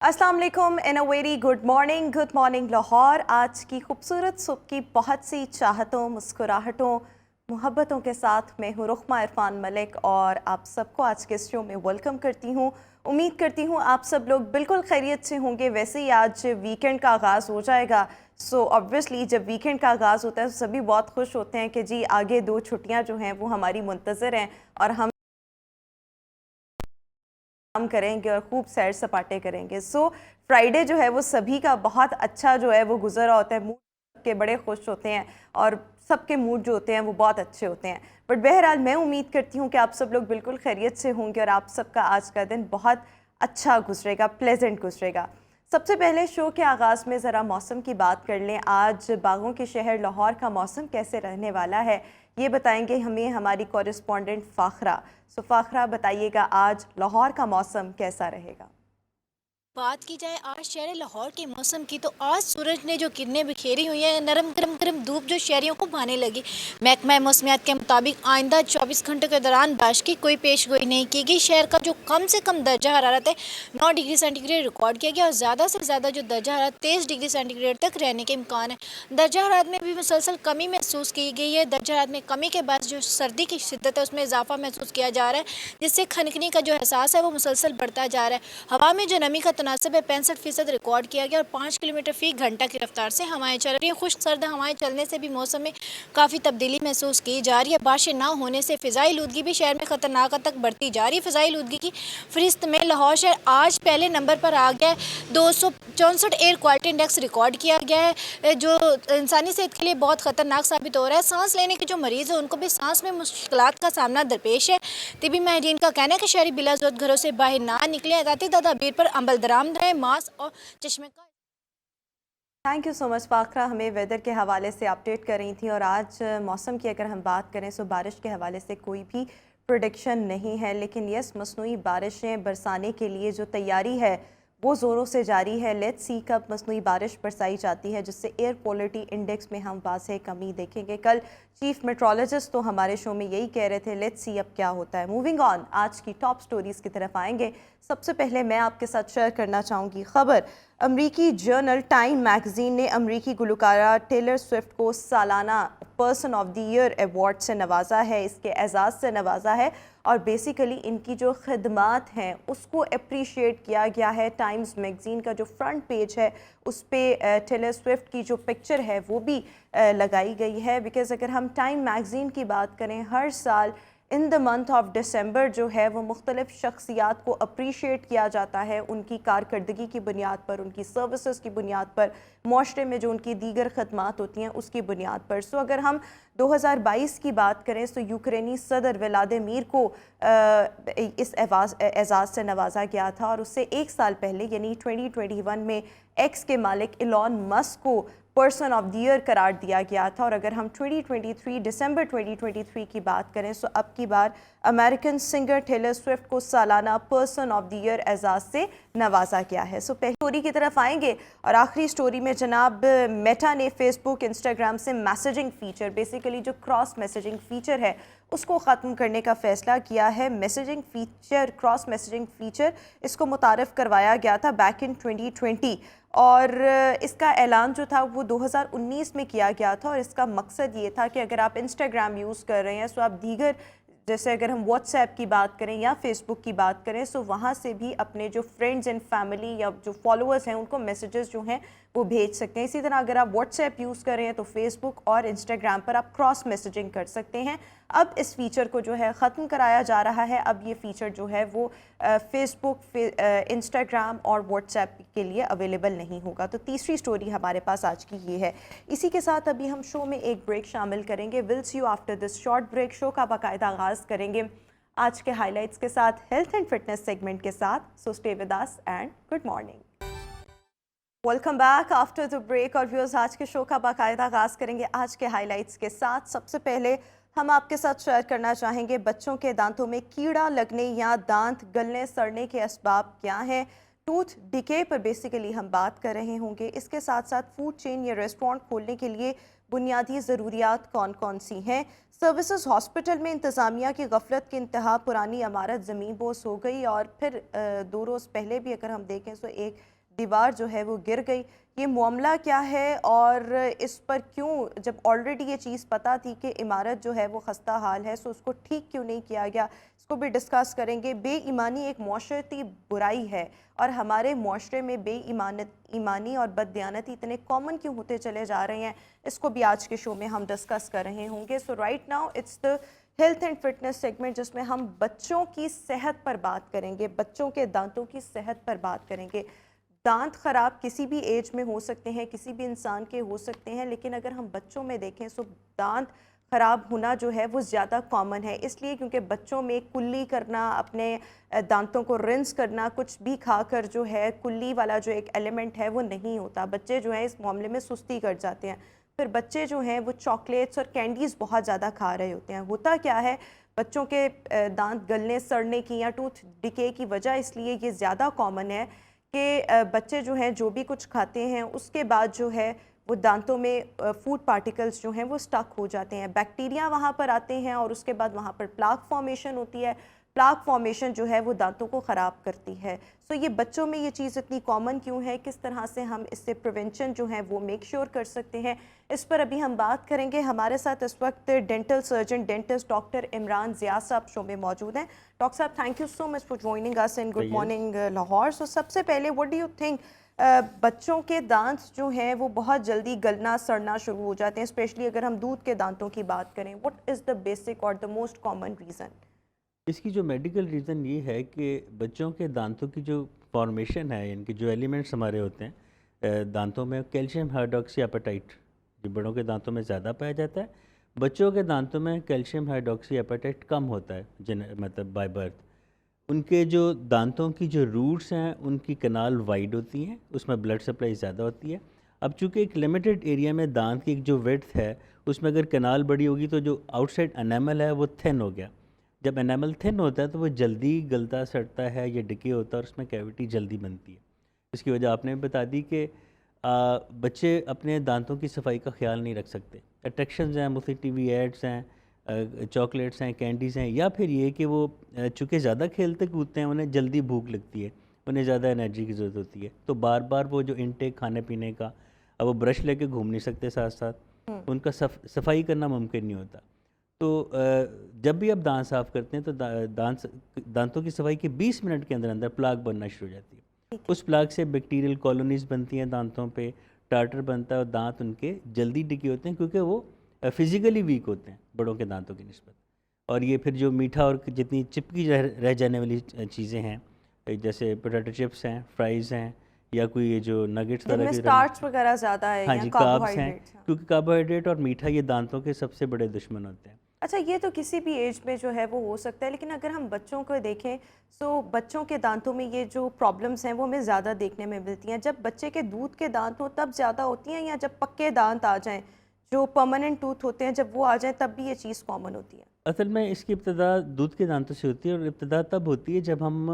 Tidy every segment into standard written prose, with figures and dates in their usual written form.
अस्सलाम वालेकुम in a very good morning Lahore. आज की खूबसूरत सुबह की बहुत सी चाहतों, मुस्कुराहटों, मोहब्बतों के साथ मैं हूँ रुखमा इरफान मलिक और आप सबको आज के शो में वेलकम करती हूँ। उम्मीद करती हूँ आप सब लोग बिल्कुल खैरियत से होंगे। वैसे ही आज वीकेंड का आगाज़ हो जाएगा, सो ऑब्वियसली जब वीकेंड का आगाज़ होता है तो सभी बहुत खुश होते हैं कि जी आगे 2 छुट्टियाँ जो हैं वो हमारी मुंतज़र हैं और हम करेंगे और खूब सैर सपाटे करेंगे। सो फ्राइडे जो है वो सभी का बहुत अच्छा जो है वो गुजरा होता है, मूड के बड़े खुश होते हैं और सबके मूड जो होते हैं वो बहुत अच्छे होते हैं। बट बहरहाल मैं उम्मीद करती हूँ कि आप सब लोग बिल्कुल खैरियत से होंगे और आप सबका आज का दिन बहुत अच्छा गुजरेगा, प्लेजेंट गुजरेगा। सबसे पहले शो के आगाज़ में ज़रा मौसम की बात कर लें। आज बागों के शहर लाहौर का मौसम कैसे रहने वाला है ये बताएंगे हमें हमारी कॉरेस्पॉन्डेंट फ़ाखरा। सो फ़ाखरा बताइएगा आज लाहौर का मौसम कैसा रहेगा? बात की जाए आज शहर लाहौर के मौसम की, तो आज सूरज ने जो किरणें बिखेरी हुई हैं, नरम गरम गरम धूप जो शहरियों को भाने लगी। महकमा मौसमियात के मुताबिक आइंदा 24 घंटों के दौरान बारिश की कोई पेशगोई नहीं की गई। शहर का जो कम से कम दर्जा हरारत है 9 डिग्री सेंटीग्रेड रिकॉर्ड किया गया और ज़्यादा से ज़्यादा जो दर्जा हरारत 23 डिग्री सेंटीग्रेड तक रहने के इम्कान है। दर्जा हरारत में भी मुसलसल कमी महसूस की गई है। दर्जा हरारत में कमी के बाद जो सर्दी की शिद्दत है उसमें इजाफा महसूस किया जा रहा है, जिससे खनकनी का जो एहसास है वो मुसलसल बढ़ता जा रहा है। हवा में जो नमी का तनासब है 65% रिकॉर्ड किया गया और 5 किलोमीटर फी घंटा की रफ्तार से हवाएं चल रही हैं। खुश सर्द हवाएं चलने से भी मौसम में काफ़ी तब्दीली महसूस की जा रही है। बारिशें ना होने से फ़िज़ाई आलूदगी भी शहर में खतरनाक हद तक बढ़ती जा रही है। फ़िज़ाई आलूदगी की फहरिस्त में लाहौर शहर आज पहले नंबर पर आ गया है। 264 एयर क्वालिटी इंडेक्स रिकॉर्ड किया गया है, जो इंसानी सेहत के लिए बहुत ख़तरनाक साबित हो रहा है। सांस लेने के जो मरीज़ हैं उनको भी सांस में मुश्किलात का सामना दरपेश है। तिबी माहिरीन का कहना है कि शहरी बिला ज़रूरत घरों से बाहर ना निकले, एहतियाती तदाबीर पर अमल दरामद रहें, मास्क और चश्मे का। थैंक यू सो मच फ़ाखरा, हमें वेदर के हवाले से अपडेट कर रही थी। और आज मौसम की अगर हम बात करें तो बारिश के हवाले से कोई भी प्रोडिक्शन नहीं है, लेकिन यस मसनूई बारिशें बरसाने के लिए जो तैयारी है वो ज़ोरों से जारी है। लेट्स सी कब मसनूई बारिश बरसाई जाती है जिससे एयर क्वालिटी इंडेक्स में हम वाज़ेह कमी देखेंगे। कल चीफ मेट्रोलॉजिस्ट तो हमारे शो में यही कह रहे थे। लेट्स सी अब क्या होता है। मूविंग ऑन, आज की टॉप स्टोरीज़ की तरफ आएंगे। सबसे पहले मैं आपके साथ शेयर करना चाहूँगी खबर। अमरीकी जर्नल टाइम मैगज़ीन ने अमरीकी गुलकारा टेलर स्विफ्ट को सालाना person of the year award से नवाजा है, इसके एजाज़ से नवाजा है और बेसिकली इनकी जो खदमात हैं उसको अप्रिशिएट किया गया है। टाइम्स मैगज़ीन का जो फ्रंट पेज है उस पर टेलर स्विफ्ट की जो पिक्चर है वो भी लगाई गई है। बिकॉज़ अगर हम टाइम मैगज़ीन की बात करें, हर साल in the month of December जो है वो मुख्तलिफ शख्सियात को अप्रिशिएट किया जाता है उनकी कारकर्दगी की बुनियाद पर, उनकी सर्विसेज की बुनियाद पर, माशरे में जो उनकी दीगर खदमात होती हैं उसकी बुनियाद पर। सो अगर हम 2022 की बात करें तो यूक्रेनी सदर व्लादिमीर को इस एजाज़ से नवाजा गया था और उससे एक साल पहले यानी 2021 में एक्स के मालिक इलॉन मस्क को पर्सन ऑफ द ईयर करार दिया गया था। और अगर हम 2023 दिसंबर 2023 की बात करें तो अब की बार अमेरिकन सिंगर टेलर स्विफ्ट को सालाना पर्सन ऑफ द ईयर एजाज से नवाजा गया है। सो पहली स्टोरी की तरफ आएंगे और आखिरी स्टोरी में जनाब मेटा ने फेसबुक इंस्टाग्राम से मैसेजिंग फीचर, बेसिकली जो क्रॉस मैसेजिंग फीचर है उसको ख़त्म करने का फ़ैसला किया है। Messaging feature, cross messaging feature, इसको मुतारफ़ करवाया गया था बैक इन 2020 और इसका ऐलान जो था वो 2019 में किया गया था। और इसका मकसद ये था कि अगर आप इंस्टाग्राम यूज़ कर रहे हैं तो आप दीगर, जैसे अगर हम व्हाट्सएप की बात करें या फेसबुक की बात करें, तो वहाँ से भी अपने जो फ्रेंड्स एंड फैमिली या जो फॉलोअर्स हैं उनको मैसेजेस जो हैं वो भेज सकते हैं। इसी तरह अगर आप व्हाट्सएप यूज़ कर रहे हैं तो फेसबुक और इंस्टाग्राम पर आप क्रॉस मैसेजिंग कर सकते हैं। अब इस फीचर को जो है ख़त्म कराया जा रहा है। अब ये फ़ीचर जो है वो फेसबुक, इंस्टाग्राम और व्हाट्सएप के लिए अवेलेबल नहीं होगा। तो तीसरी स्टोरी हमारे पास आज की ये है। इसी के साथ अभी हम शो में एक ब्रेक शामिल करेंगे। Will see you after this short break. Show का बाकायदा आगाज़ करेंगे आज के हाईलाइट्स के साथ, हेल्थ एंड फिटनेस सेगमेंट के साथ। So stay with us and good morning. Welcome back after the break. और व्यूअर्स, आज के शो का बाकायदा आगाज़ करेंगे आज के हाईलाइट्स के साथ। सबसे पहले हम आपके साथ शेयर करना चाहेंगे बच्चों के दांतों में कीड़ा लगने या दांत गलने सड़ने के असबाब क्या हैं। टूथ डिके पर बेसिकली हम बात कर रहे होंगे। इसके साथ साथ फूड चेन या रेस्टोरेंट खोलने के लिए बुनियादी ज़रूरियात कौन कौन सी हैं। सर्विसेज हॉस्पिटल में इंतज़ामिया की गफलत की इंतहा, पुरानी इमारत ज़मीन बोस हो गई। और फिर 2 रोज़ पहले भी अगर हम देखें तो एक दीवार जो है वो गिर गई। ये मामला क्या है और इस पर क्यों, जब ऑलरेडी ये चीज़ पता थी कि इमारत जो है वो खस्ता हाल है, सो उसको ठीक क्यों नहीं किया गया, इसको भी डिस्कस करेंगे। बेईमानी एक माशरती बुराई है और हमारे माशरे में बेईमानी और बददियानती इतने कॉमन क्यों होते चले जा रहे हैं, इसको भी आज के शो में हम डिस्कस कर रहे होंगे। So right now it's the health and fitness segment, जिसमें हम बच्चों की सेहत पर बात करेंगे, बच्चों के दांतों की सेहत पर बात करेंगे। दांत ख़राब किसी भी एज में हो सकते हैं, किसी भी इंसान के हो सकते हैं, लेकिन अगर हम बच्चों में देखें तो दांत ख़राब होना जो है वो ज़्यादा कॉमन है, इसलिए क्योंकि बच्चों में कुल्ली करना, अपने दांतों को रिंस करना, कुछ भी खाकर जो है कुल्ली वाला जो एक एलिमेंट है वो नहीं होता। बच्चे जो हैं इस मामले में सुस्ती कर जाते हैं। फिर बच्चे जो हैं वो चॉकलेट्स और कैंडीज़ बहुत ज़्यादा खा रहे होते हैं। होता क्या है, बच्चों के दांत गलने सड़ने की या टूथ डिके की वजह इसलिए ये ज़्यादा कॉमन है कि बच्चे जो हैं जो भी कुछ खाते हैं उसके बाद जो है वो दांतों में फूड पार्टिकल्स जो हैं वो स्टक हो जाते हैं, बैक्टीरिया वहाँ पर आते हैं और उसके बाद वहाँ पर प्लाक फॉर्मेशन होती है। प्लाक फॉर्मेशन जो है वो दांतों को ख़राब करती है। सो ये बच्चों में ये चीज़ इतनी कॉमन क्यों है, किस तरह से हम इससे प्रिवेंशन जो है वो मेक श्योर कर सकते हैं, इस पर अभी हम बात करेंगे। हमारे साथ इस वक्त dental surgeon dentist doctor Imran Zia साहब शो में मौजूद हैं। डॉक्टर साहब, thank you so much for joining us in good morning Lahore. So सबसे पहले व्हाट डू यू थिंक, बच्चों के दांत जो हैं वो बहुत जल्दी गलना सड़ना शुरू हो जाते हैं, स्पेशली अगर हम दूध के दांतों की बात करें, व्हाट इज़ द बेसिक और द मोस्ट कॉमन रीज़न? इसकी जो मेडिकल रीज़न ये है कि बच्चों के दांतों की जो फॉर्मेशन है, इनके जो एलिमेंट्स हमारे होते हैं दांतों में, कैल्शियम हाइड्रोक्सी एपेटाइट जो बड़ों के दांतों में ज़्यादा पाया जाता है, बच्चों के दांतों में कैल्शियम हाइड्रोक्सी एपेटाइट कम होता है मतलब बाय बर्थ। उनके जो दांतों की जो रूट्स हैं उनकी कनाल वाइड होती हैं, उसमें ब्लड सप्लाई ज़्यादा होती है। अब चूँकि एक लिमिटेड एरिया में दांत की जो विड्थ है उसमें अगर कनाल बड़ी होगी तो जो आउटसाइड एनामल है वो थिन हो गया। जब एनामल थिन होता है तो वो जल्दी गलता सड़ता है या डिके होता है और उसमें कैविटी जल्दी बनती है। इसकी वजह आपने बता दी कि बच्चे अपने दांतों की सफाई का ख्याल नहीं रख सकते। अट्रैक्शंस हैं, मुख्तलिफ टीवी एड्स हैं, चॉकलेट्स हैं, कैंडीज़ हैं, या फिर ये कि वो चूँकि ज़्यादा खेलते कूदते हैं उन्हें जल्दी भूख लगती है, उन्हें ज़्यादा एनर्जी की ज़रूरत होती है, तो बार बार वो जो इनटेक खाने पीने का, अब वो ब्रश लेके घूम नहीं सकते साथ साथ, उनका सफाई करना मुमकिन नहीं होता। तो जब भी आप दांत साफ़ करते हैं तो दांतों की सफाई के 20 मिनट के अंदर अंदर प्लाक बनना शुरू हो जाती है। उस प्लाक से बैक्टीरियल कॉलोनीज़ बनती हैं दांतों पे, टार्टर बनता है और दांत उनके जल्दी डिके होते हैं क्योंकि वो फिज़िकली वीक होते हैं बड़ों के दांतों की निस्बत। और ये फिर जो मीठा और जितनी चिपकी रह जाने वाली चीज़ें हैं, जैसे पोटैटो चिप्स हैं, फ्राइज़ हैं, या कोई ये जो नगेट्स तरह के स्टार्च वगैरह ज़्यादा है, हाँ या जी, कार्ब्स हैं, कार्बोहाइड्रेट्स? क्योंकि कार्बोहाइड्रेट और मीठा ये दांतों के सबसे बड़े दुश्मन होते हैं। अच्छा, ये तो किसी भी एज में जो है वो हो सकता है, लेकिन अगर हम बच्चों को देखें तो बच्चों के दांतों में ये जो प्रॉब्लम्स हैं वो हमें ज़्यादा देखने में मिलती हैं। जब बच्चे के दूध के दांत हो तब ज़्यादा होती हैं, या जब पक्के दांत आ जाएं, जो परमानेंट टूथ होते हैं, जब वो आ जाएं तब भी ये चीज़ कॉमन होती है? असल में इसकी इब्तिदा दूध के दांतों से होती है, और इब्तिदा तब होती है जब हम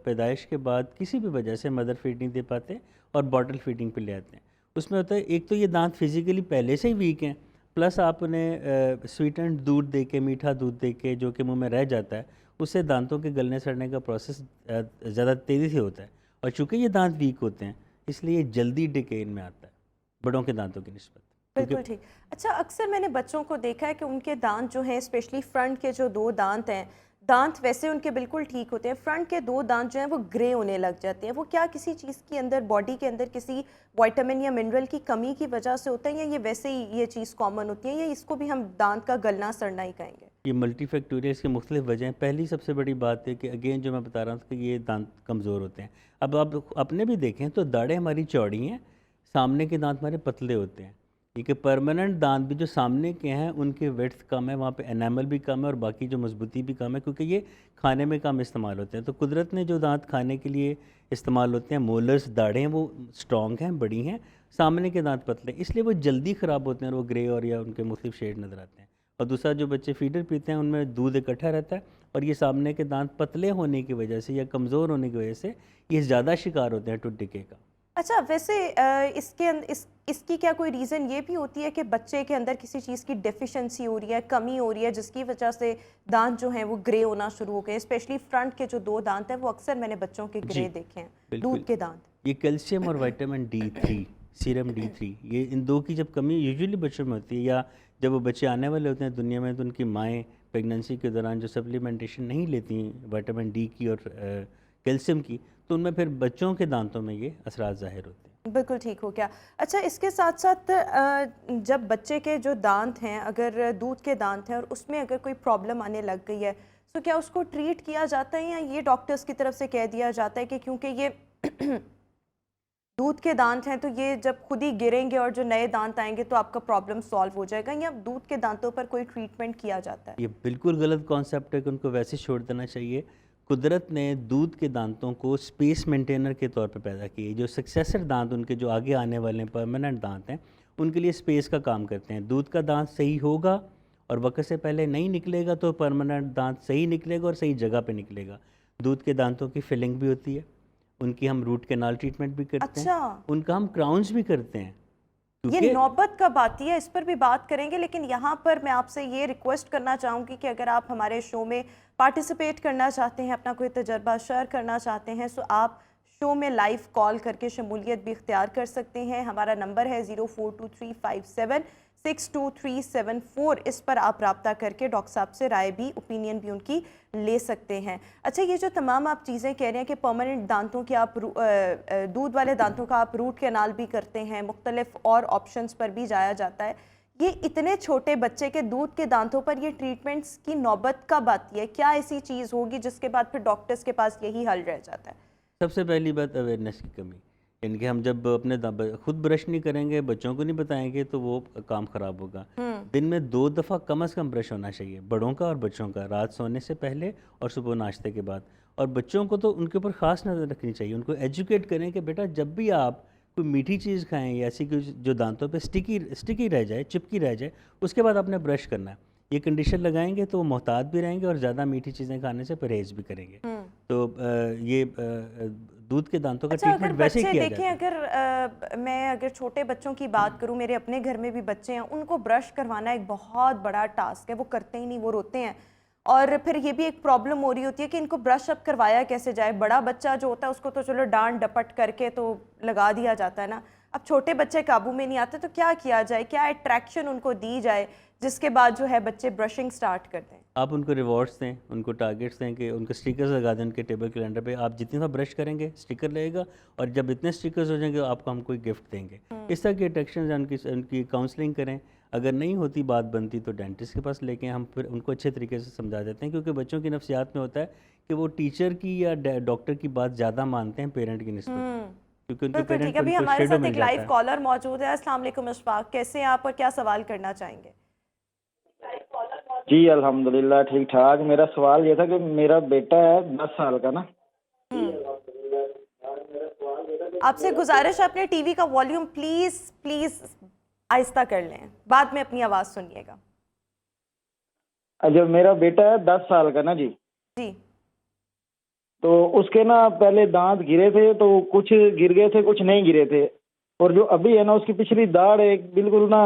पैदाइश के बाद किसी भी वजह से मदर फीड नहीं दे पाते और बॉटल फीडिंग पे ले आते हैं। उसमें होता है, एक तो ये दांत फिज़िकली पहले से ही वीक हैं, प्लस आप उन्हें स्वीटेंड दूध दे के, मीठा दूध दे के जो कि मुंह में रह जाता है, उससे दांतों के गलने सड़ने का प्रोसेस ज़्यादा तेज़ी से होता है। और चूँकि ये दांत वीक होते हैं इसलिए जल्दी डिके इनमें आता है बड़ों के दांतों की निस्बत। बिल्कुल ठीक। अच्छा, अक्सर मैंने बच्चों को देखा है कि उनके दांत जो हैं, स्पेशली फ्रंट के जो 2 दांत हैं, दांत वैसे उनके बिल्कुल ठीक होते हैं, फ्रंट के 2 दांत जो हैं वो ग्रे होने लग जाते हैं। वो क्या किसी चीज़ के अंदर, बॉडी के अंदर किसी विटामिन या मिनरल की कमी की वजह से होता है, या ये वैसे ही ये चीज़ कॉमन होती है, या इसको भी हम दांत का गलना सड़ना ही कहेंगे? ये मल्टीफैक्टोरियल, इसकी मुख्तलिफ वजह हैं। पहली सबसे बड़ी बात है कि अगेन जो मैं बता रहा था कि ये दांत कमज़ोर होते हैं। अब आप अपने भी देखें तो दाढ़ें हमारी चौड़ी हैं, सामने के दांत हमारे पतले होते हैं। ये कि परमानेंट दांत भी जो सामने के हैं उनके विड्थ कम है, वहाँ पे एनामल भी कम है और बाकी जो मजबूती भी कम है, क्योंकि ये खाने में कम इस्तेमाल होते हैं। तो कुदरत ने जो दांत खाने के लिए इस्तेमाल होते हैं, मोलर्स, दाढ़ें, वो स्ट्रॉन्ग हैं, बड़ी हैं, सामने के दांत पतले, इसलिए वो जल्दी ख़राब होते हैं और वो ग्रे और या उनके मुख्तलिफ शेड नज़र आते हैं। और दूसरा, जो बच्चे फीडर पीते हैं उनमें दूध इकट्ठा रहता है, और ये सामने के दांत पतले होने की वजह से या कमज़ोर होने की वजह से ये ज़्यादा शिकार होते हैं टूथ डिके का। अच्छा, वैसे इसकी क्या कोई रीज़न ये भी होती है कि बच्चे के अंदर किसी चीज़ की डेफिशिएंसी हो रही है, कमी हो रही है, जिसकी वजह से दांत जो हैं वो ग्रे होना शुरू हो गए? स्पेशली फ्रंट के जो 2 दांत हैं वो अक्सर मैंने बच्चों के ग्रे देखे हैं, दूध के दांत। ये कैल्शियम और विटामिन D3, सीरम D3, ये इन दो की जब कमी यूजुअली बच्चों में होती है, या जब वो बच्चे आने वाले होते हैं दुनिया में, तो उनकी माएँ प्रेगनेंसी के दौरान जो सप्लीमेंटेशन नहीं लेती विटामिन D की और कैल्शियम की, तो उनमें फिर बच्चों के दांतों में ये असरात ज़ाहिर होते हैं। बिल्कुल ठीक हो गया। अच्छा, इसके साथ साथ जब बच्चे के जो दांत हैं, अगर दूध के दांत हैं और उसमें अगर कोई प्रॉब्लम आने लग गई है, तो क्या उसको ट्रीट किया जाता है, या ये डॉक्टर्स की तरफ से कह दिया जाता है कि क्योंकि ये दूध के दांत हैं तो ये जब खुद ही गिरेंगे और जो नए दांत आएंगे तो आपका प्रॉब्लम सॉल्व हो जाएगा, या दूध के दांतों पर कोई ट्रीटमेंट किया जाता है? ये बिल्कुल गलत कॉन्सेप्ट है कि उनको वैसे छोड़ देना चाहिए। कुदरत ने दूध के दांतों को स्पेस मेंटेनर के तौर पे पैदा किए। जो सक्सेसर दांत उनके जो आगे आने वाले परमानेंट दांत हैं, उनके लिए स्पेस का काम करते हैं। दूध का दांत सही होगा और वक्त से पहले नहीं निकलेगा तो परमानेंट दांत सही निकलेगा और सही जगह पे निकलेगा। दूध के दांतों की फिलिंग भी होती है, उनकी हम रूट कैनाल ट्रीटमेंट भी करते हैं, अच्छा, उनका हम क्राउन्स भी करते हैं। ये क्योंकि नौबत कब आती है, इस पर भी बात करेंगे, लेकिन यहाँ पर मैं आपसे ये रिक्वेस्ट करना चाहूँगी कि अगर आप हमारे शो में पार्टिसिपेट करना चाहते हैं, अपना कोई तजर्बा शेयर करना चाहते हैं, तो आप शो में लाइव कॉल करके शमूलियत भी इख्तियार कर सकते हैं। हमारा नंबर है 0423576237 इस पर आप रब्ता करके डॉक्टर साहब से राय भी, ओपिनियन भी उनकी ले सकते हैं। अच्छा, ये जो तमाम आप चीज़ें कह रहे हैं कि परमानेंट दांतों के आप दूध वाले दांतों का आप रूट कैनाल भी करते हैं, मुख्तलिफ और ऑप्शंस पर भी जाया जाता है, ये इतने छोटे बच्चे के दूध के दांतों पर ये ट्रीटमेंट्स की नौबत कब आती है? क्या ऐसी चीज़ होगी जिसके बाद फिर डॉक्टर्स के पास यही हल रह जाता है? सबसे पहली बात अवेयरनेस की कमी। इनके हम जब अपने खुद ब्रश नहीं करेंगे, बच्चों को नहीं बताएंगे, तो वो काम ख़राब होगा। दिन में 2 दफ़ा कम से कम ब्रश होना चाहिए, बड़ों का और बच्चों का, रात सोने से पहले और सुबह नाश्ते के बाद। और बच्चों को तो उनके ऊपर ख़ास नज़र रखनी चाहिए, उनको एजुकेट करें कि बेटा जब भी आप कोई मीठी चीज़ खाएं या ऐसी कुछ जो दांतों पे स्टिकी रह जाए, चिपकी रह जाए, उसके बाद आपने ब्रश करना है। ये कंडीशन लगाएंगे तो वो मोहतात भी रहेंगे और ज़्यादा मीठी चीज़ें खाने से परहेज़ भी करेंगे। तो ये दूध के दांतों का अच्छा, अगर ट्रीटमेंट वैसे ही बच्चे किया देखें, जाता है। मैं अगर छोटे बच्चों की बात करूं, मेरे अपने घर में भी बच्चे हैं, उनको ब्रश करवाना एक बहुत बड़ा टास्क है, वो करते ही नहीं, वो रोते हैं। और फिर ये भी एक प्रॉब्लम हो रही होती है कि इनको ब्रश अब करवाया कैसे जाए। बड़ा बच्चा जो होता है उसको तो चलो डांट डपट करके तो लगा दिया जाता है ना, अब छोटे बच्चे काबू में नहीं आते, तो क्या किया जाए, क्या अट्रैक्शन उनको दी जाए जिसके बाद जो है बच्चे ब्रशिंग स्टार्ट कर दें? आप उनको रिवॉर्ड्स दें, उनको टारगेट्स दें, कि उनको स्टिकर्स लगा दें उनके टेबल कैलेंडर पे। आप जितनी बार ब्रश करेंगे स्टिकर लगेगा, और जब इतने स्टिकर्स हो जाएंगे आपको हम कोई गिफ्ट देंगे। इस तरह की अट्रैक्शन उनकी काउंसलिंग करें। अगर नहीं होती, बात बनती, तो डेंटिस्ट के पास लेके हम फिर उनको अच्छे तरीके से समझा देते हैं, क्योंकि बच्चों की नफ्सियात में होता है कि वो टीचर की या डॉक्टर की बात ज़्यादा मानते हैं पेरेंट की निस्बत, क्योंकि उनके बिल्कुल पेरेंट ठीक है। अभी उनको हमारे शेडो साथ मिल एक जाता लाइव है। कॉलर मौजूद है। अस्सलाम वालेकुम इशफाक, कैसे हैं आप और क्या सवाल करना चाहेंगे? जी अल्हम्दुलिल्लाह ठीक ठाक। मेरा सवाल ये था कि मेरा बेटा है 10 साल का ना। आपसे गुजारिश है, अपने टीवी का वॉल्यूम प्लीज प्लीज आहिस्ता कर लें, बाद में अपनी आवाज़ सुनिएगा। जो मेरा बेटा है 10 साल का ना जी, जी, तो उसके ना पहले दांत गिरे थे, तो कुछ गिर गए थे, कुछ नहीं गिरे थे। और जो अभी है ना, उसकी पिछली दाढ़ एक बिल्कुल ना,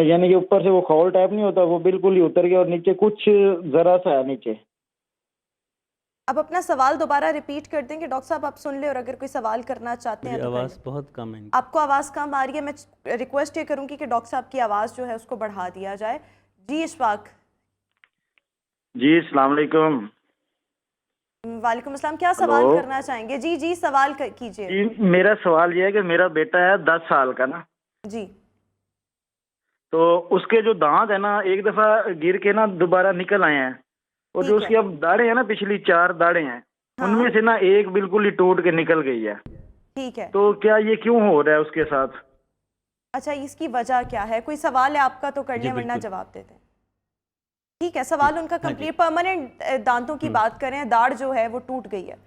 यानी कि ऊपर से वो खौल टाइप नहीं होता, वो बिल्कुल ही उतर गया, और नीचे कुछ जरा सा है नीचे। अब अपना सवाल दोबारा रिपीट कर देंगे डॉक्टर साहब, आप सुन ले, और अगर कोई सवाल करना चाहते हैं मुझे तो कर आवाज़ लें। बहुत कम है। आपको आवाज़ कम आ रही है, मैं रिक्वेस्ट ये करूंगी कि डॉक्टर साहब की आवाज़ जो है उसको बढ़ा दिया जाए। जी इशफाक। जी अस्सलाम वालेकुम। वालेकुम अस्सलाम, क्या सवाल हेलो। करना चाहेंगे? जी जी, सवाल कीजिए। जी मेरा सवाल ये है कि मेरा बेटा है 10 साल का ना, जी, तो उसके जो दांत है ना, एक दफा गिर के ना दोबारा निकल आए हैं, और जो ठीक उसकी है। अब दाढ़ें हैं ना, पिछली 4 दाढ़ें हैं, हाँ। उनमें से ना एक बिल्कुल ही टूट के निकल गई है। ठीक है। तो क्या ये क्यों हो रहा है उसके साथ? अच्छा, इसकी वजह क्या है? कोई सवाल है आपका तो कर जी लें, वरना बिल्कुल। जवाब दे दें। ठीक है, सवाल उनका हाँ जी। कंप्लीट। परमानेंट दांतों की बात करें, दाढ़ जो है वो टूट गई है।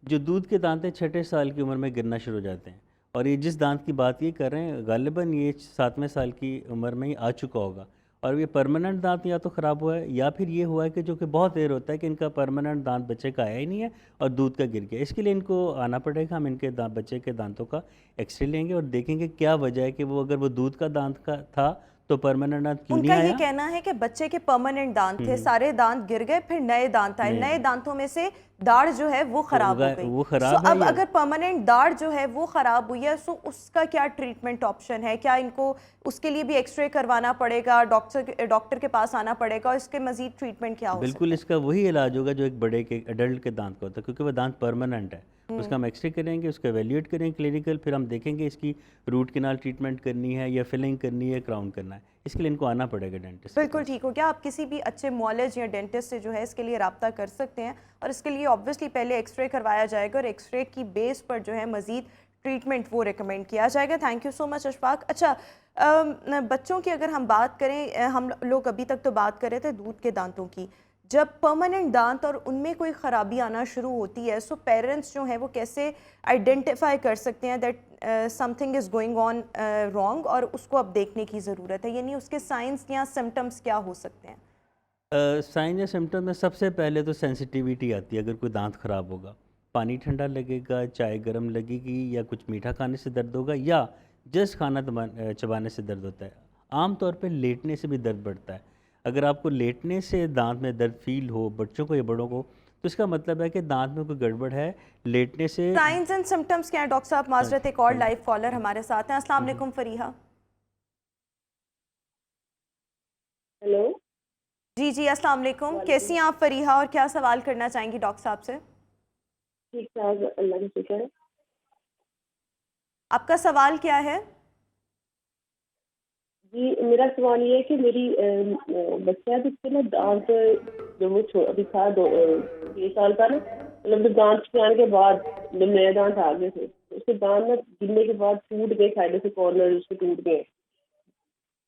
जो दूध के दांत हैं 6 साल की उम्र में गिरना शुरू हो जाते हैं, और ये जिस दांत की बात ये कर रहे हैं गालिबन ये 7वें साल की उम्र में ही आ चुका होगा। और ये परमानेंट दांत या तो ख़राब हुआ है, या फिर ये हुआ है कि जो कि बहुत देर होता है कि इनका परमानेंट दांत बच्चे का आया ही नहीं है और दूध का गिर गया। इसके लिए इनको आना पड़ेगा, हम इनके बच्चे के दांतों का एक्सरे लेंगे और देखेंगे क्या वजह है कि वो, अगर वो दूध का दांत का था तो परमानेंट दांत क्यों नहीं उनका ये आया? कहना है कि बच्चे के परमानेंट दांत थे, सारे दांत गिर गए, फिर नए दांत आए, नए दांतों में से दाढ़ जो है वो खराब हो गई। वो सो खराब है अब या अगर परमानेंट दाढ़ जो है वो खराब हुई है, सो उसका क्या ट्रीटमेंट ऑप्शन है? क्या इनको उसके लिए भी एक्सरे करवाना पड़ेगा, डॉक्टर के पास आना पड़ेगा, और इसके मजीद ट्रीटमेंट क्या हो सकता बिल्कुल है? इसका वही इलाज होगा जो एक बड़े के एडल्ट के दांत का होता है, क्योंकि वो दांत परमानेंट है। उसका हम एक्सरे करेंगे, उसका एवेल्यूएट करेंगे क्लिनिकल, फिर हम देखेंगे इसकी रूट कैनाल ट्रीटमेंट करनी है या फिलिंग करनी है, क्राउन करना है। इसके लिए इनको आना पड़ेगा डेंटिस्ट के बिल्कुल पास। ठीक हो गया। आप किसी भी अच्छे मॉलेज या डेंटिस्ट से जो है इसके लिए रब्ता कर सकते हैं, और इसके लिए ऑब्वियसली पहले एक्सरे करवाया जाएगा, और एक्सरे की बेस पर जो है मज़ीद ट्रीटमेंट वो रिकमेंड किया जाएगा। Thank you so much Ashfaq. अच्छा, बच्चों की अगर हम बात करें, हम लोग अभी तक तो बात कर रहे थे दूध के दांतों की। जब परमानेंट दांत और उनमें कोई ख़राबी आना शुरू होती है, सो पेरेंट्स जो हैं वो कैसे आइडेंटिफाई कर सकते हैं that something is going on wrong, और उसको अब देखने की ज़रूरत है? यानी उसके साइंस या सिम्टम्स क्या हो सकते हैं? साइन या सिम्टम में सबसे पहले तो सेंसिटिविटी आती है। अगर कोई दांत ख़राब होगा, पानी ठंडा लगेगा, चाय गर्म लगेगी, या कुछ मीठा खाने से दर्द होगा, या जस्ट खाना चबाने से दर्द होता है। आम तौर पे लेटने से भी दर्द बढ़ता है। अगर आपको लेटने से दांत में दर्द फील हो, बच्चों को या बड़ों को, तो इसका मतलब है कि दांत में कोई गड़बड़ है। लेटने से साइंस एंड सिम्टम्स क्या है डॉक्टर साहब? माजरत, एक और लाइव कॉलर हमारे साथ हैं। अस्सलाम वालेकुम फरीहा। हेलो। जी जी, अस्सलाम वालेकुम। कैसी हैं आप फरीहा, और क्या सवाल करना चाहेंगी डॉक्टर साहब से? ठीक ठाक, अल्लाह का शुक्र है। आपका सवाल क्या है? जी, मेरा सवाल ये है कि मेरी बच्चा है जिसके ना दांत, जब वो अभी था 6 साल का ना, मतलब जब दांत छियाने के बाद जब नए दांत आ गए थे, तो उसके दांत ना गिरने के बाद टूट गए, साइड से कॉर्नर उसके टूट गए।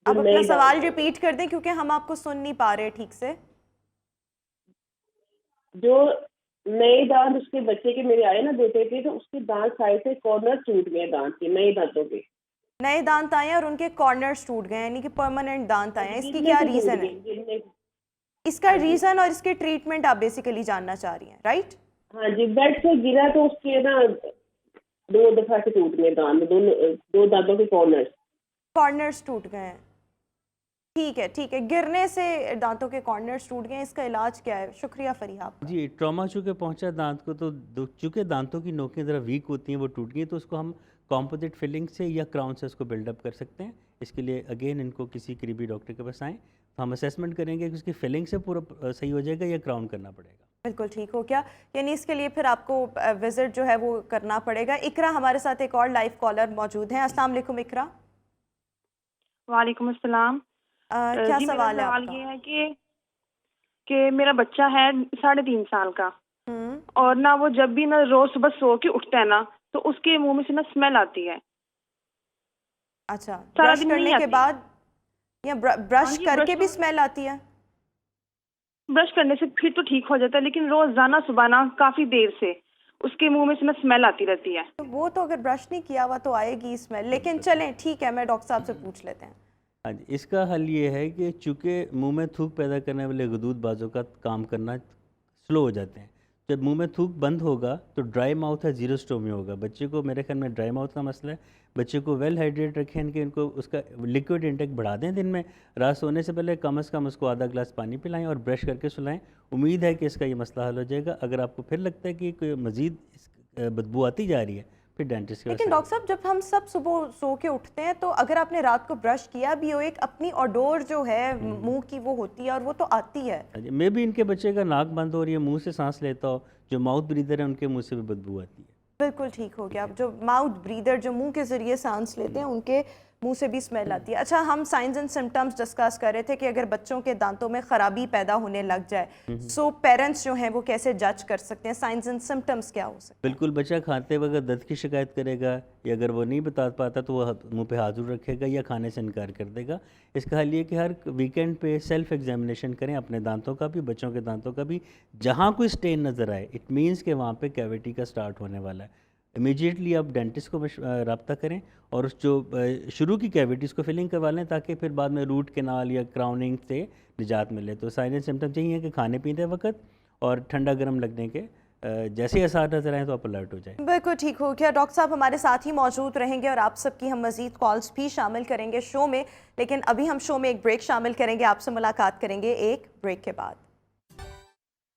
आप जो अपना नए सवाल दांत रिपीट कर दें, क्योंकि हम आपको सुन नहीं पा रहे ठीक से। जो नए दांत उसके बच्चे के मेरे आए ना, बेटे के, तो उसके दांत साइड से कॉर्नर टूट गए, दांत के, नए दांतों के नए दांत आए हैं और उनके कॉर्नर्स टूट गए, यानी कि परमानेंट दांत आए हैं। इसकी गिरने क्या से टूट रीज़न गए, है? गिरने। इसका हाँ जी, रीज़न और इसके ट्रीटमेंट आप बेसिकली जानना चाह रही हैं, राइट? हाँ जी, बेड से गिरा तो उसके ना 2 दफा से टूट गए दांत, दोनों 2 दांतों के कॉर्नर। कॉर्नर्स टूट गए हैं। ठीक है ठीक है, गिरने से दांतों के कॉर्नर्स टूट गए हैं। इसका इलाज क्या है? शुक्रिया फरीहा आपका। जी, ट्रॉमा चूँकि पहुंचा दांत को, तो चूँकि दांतों की नोकें ज़रा वीक होती हैं, वो टूट गई, तो उसको हम कॉम्पोजिट फिलिंग से या क्राउन से उसको बिल्डअप कर सकते हैं। इसके लिए अगेन इनको किसी करीबी डॉक्टर के पास आएँ, तो हम असेसमेंट करेंगे कि उसकी फिलिंग से पूरा सही हो जाएगा या क्राउन करना पड़ेगा। बिल्कुल ठीक हो गया। यानी इसके लिए फिर आपको विजिट जो है वो करना पड़ेगा। इकरा हमारे साथ एक और लाइव कॉलर मौजूद हैं। अस्सलाम वालेकुम इकरा। वालेकुम अस्सलाम। क्या जी, मेरा सवाल है सवाल आपका? ये है कि मेरा बच्चा है 3.5 साल का, हम्म। और ना वो जब भी ना रोज सुबह सो के उठता है ना, तो उसके मुंह में से ना स्मेल आती है। अच्छा, सारा ब्रश दिन नहीं करने के आती। बाद या हाँ ब्रश जी, करके भी स्मेल आती है? ब्रश करने से फिर तो ठीक हो जाता है, लेकिन रोजाना सुबह ना काफी देर से उसके मुंह में से ना स्मेल आती रहती है। तो वो तो अगर ब्रश नहीं किया हुआ तो आएगी स्मेल, लेकिन चलें ठीक है, मैं डॉक्टर साहब से पूछ लेते हैं। हाँ जी, इसका हल ये है कि चूँकि मुंह में थूक पैदा करने वाले गुदूद बाजों का काम करना स्लो हो जाते हैं। जब मुंह में थूक बंद होगा तो ड्राई माउथ है, जीरो स्टोमी होगा। बच्चे को मेरे ख्याल में ड्राई माउथ का मसला है। बच्चे को वेल हाइड्रेट रखें, इनको उसका लिक्विड इंटेक बढ़ा दें। दिन में रात सोने से पहले कम से कम उसको आधा ग्लास पानी पिलाएं और ब्रश करके सुलाएं। उम्मीद है कि इसका ये मसला हल हो जाएगा। अगर आपको फिर लगता है कि कोई मज़ीद बदबू आती जा रही है, फिर डेंटिस्ट के पास लेकिन डॉक्टर साहब, जब हम सब सुबह सो के उठते हैं तो अगर आपने रात को ब्रश किया भी हो, एक अपनी ओडोर जो है मुंह की वो होती है, और वो तो आती है। मे भी इनके बच्चे का नाक बंद हो रही है, मुंह से सांस लेता हो, जो माउथ ब्रीदर है उनके मुंह से भी बदबू आती है। बिल्कुल ठीक हो गया। जो माउथ ब्रीदर, जो मुंह के ज़रिए सांस लेते हैं, उनके मुंह से भी स्मेल आती है। अच्छा, हम साइंस एंड सिम्टम्स डिस्कस कर रहे थे कि अगर बच्चों के दांतों में ख़राबी पैदा होने लग जाए, सो पेरेंट्स जो हैं वो कैसे जज कर सकते हैं? साइंस एंड सिम्टम्स क्या हो सकते हैं? बिल्कुल, बच्चा खाते वक्त दर्द की शिकायत करेगा, या अगर वो नहीं बता पाता तो वो मुंह पे हाथ रखेगा या खाने से इनकार कर देगा। इसका हल ये कि हर वीकेंड पे सेल्फ एग्जामिनेशन करें, अपने दांतों का भी, बच्चों के दांतों का भी। जहाँ कोई स्टेन नज़र आए, इट मीन्स कि वहाँ पे कैविटी का स्टार्ट होने वाला है। इमीडिएटली आप डेंटिस्ट को रब्ता करें और उस जो शुरू की कैविटीज़ को फिलिंग करवा लें, ताकि फिर बाद में रूट कैनाल या क्राउनिंग से निजात मिले। तो साइन एंड सिम्टम यही है कि खाने पीते वक्त और ठंडा गर्म लगने के जैसे ही आसार नजर आए तो आप अलर्ट हो जाए। बिल्कुल ठीक हो गया। डॉक्टर साहब हमारे साथ ही मौजूद रहेंगे और आप सबकी हम मज़ीद कॉल्स भी शामिल करेंगे शो में, लेकिन अभी हम शो में एक ब्रेक शामिल करेंगे। आपसे मुलाकात करेंगे एक ब्रेक के बाद।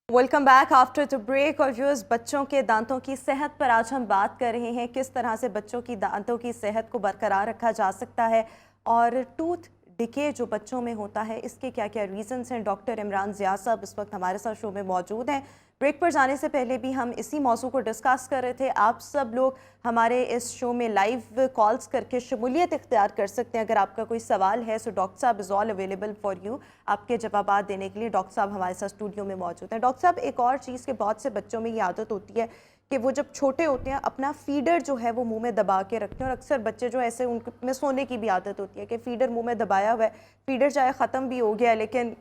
Welcome back after the break. और व्यूअर्स, बच्चों के दांतों की सेहत पर आज हम बात कर रहे हैं, किस तरह से बच्चों की दांतों की सेहत को बरकरार रखा जा सकता है और टूथ डिके जो बच्चों में होता है इसके क्या क्या रीजंस हैं। डॉक्टर इमरान ज़िया साहब इस वक्त हमारे साथ शो में मौजूद हैं। ब्रेक पर जाने से पहले भी हम इसी मौजू को डिस्कस कर रहे थे। आप सब लोग हमारे इस शो में लाइव कॉल्स करके शमूलियत इख्तियार कर सकते हैं। अगर आपका कोई सवाल है सो डॉक्टर साहब is all available for you. आपके जवाब देने के लिए डॉक्टर साहब हमारे साथ स्टूडियो में मौजूद हैं। डॉक्टर साहब, एक और चीज़ के बहुत से बच्चों में ये आदत होती है कि वो जब छोटे होते हैं अपना फीडर जो है वो मुंह में दबा के रखते हैं, और अक्सर बच्चे जो ऐसे उनमें सोने की भी आदत होती है कि फीडर मुंह में दबाया हुआ है, फीडर चाहे ख़त्म भी हो गया है लेकिन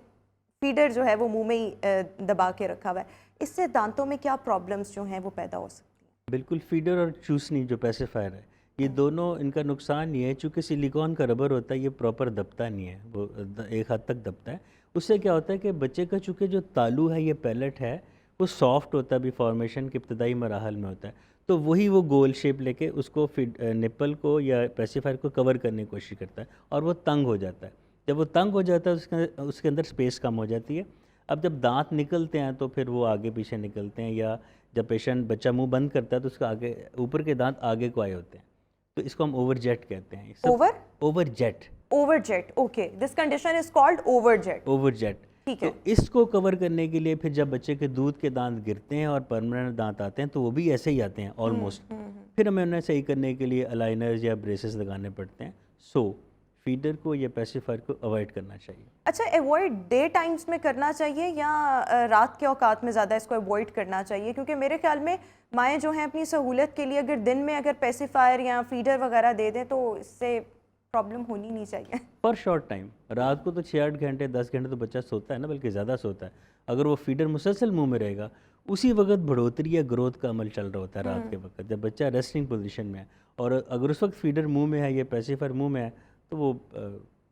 फीडर जो है वो मुंह में ही दबा के रखा हुआ है। इससे दांतों में क्या प्रॉब्लम्स जो हैं वो पैदा हो सकती हैं? बिल्कुल, फीडर और चूसनी जो पेसिफायर है, ये दोनों, इनका नुकसान ये है चूँकि सिलिकॉन का रबर होता है, ये प्रॉपर दबता नहीं है, वो एक हद तक दबता है। उससे क्या होता है कि बच्चे का चूँकि जो तालू है, ये पैलेट है, वो सॉफ्ट होता है, अभी फॉर्मेशन के इब्तदाई मराहल में होता है, तो वही वो गोल शेप लेके उसको निप्पल को या पेसिफायर को कवर करने की कोशिश करता है और वो तंग हो जाता है। जब वो तंग हो जाता है उसके अंदर स्पेस कम हो जाती है। अब जब दांत निकलते हैं तो फिर वो आगे पीछे निकलते हैं, या जब पेशेंट बच्चा मुंह बंद करता है तो उसका आगे ऊपर के दांत आगे को आए होते हैं, तो इसको हम ओवरजेट कहते हैं। Overjet. Overjet, okay, this condition is called overjet. Overjet, ठीक तो है। इसको कवर करने के लिए फिर जब बच्चे के दूध के दांत गिरते हैं और परमानेंट दांत आते हैं तो वो भी ऐसे ही आते हैं ऑलमोस्ट। फिर हमें उन्हें सही करने के लिए अलाइनर्स या ब्रेसेस लगाने पड़ते हैं। सो फीडर को या पेसिफायर को अवॉइड करना चाहिए। अच्छा, अवॉइड डे टाइम्स में करना चाहिए या रात के औकात में ज़्यादा इसको अवॉइड करना चाहिए? क्योंकि मेरे ख्याल में माएँ जो हैं अपनी सहूलत के लिए अगर दिन में अगर पेसिफायर या फीडर वगैरह दे दें तो इससे प्रॉब्लम होनी नहीं चाहिए। फॉर शॉर्ट टाइम, रात को तो 6-8 घंटे 10 घंटे तो बच्चा सोता है ना, बल्कि ज़्यादा सोता है। अगर वो फीडर मुसलसल मुंह में रहेगा, उसी वक्त बढ़ोतरी या ग्रोथ का अमल चल रहा होता है रात के वक्त, जब बच्चा रेस्टिंग पोजीशन में है, और अगर उस वक्त फीडर मुंह में है या पेसिफायर मुंह में है तो वो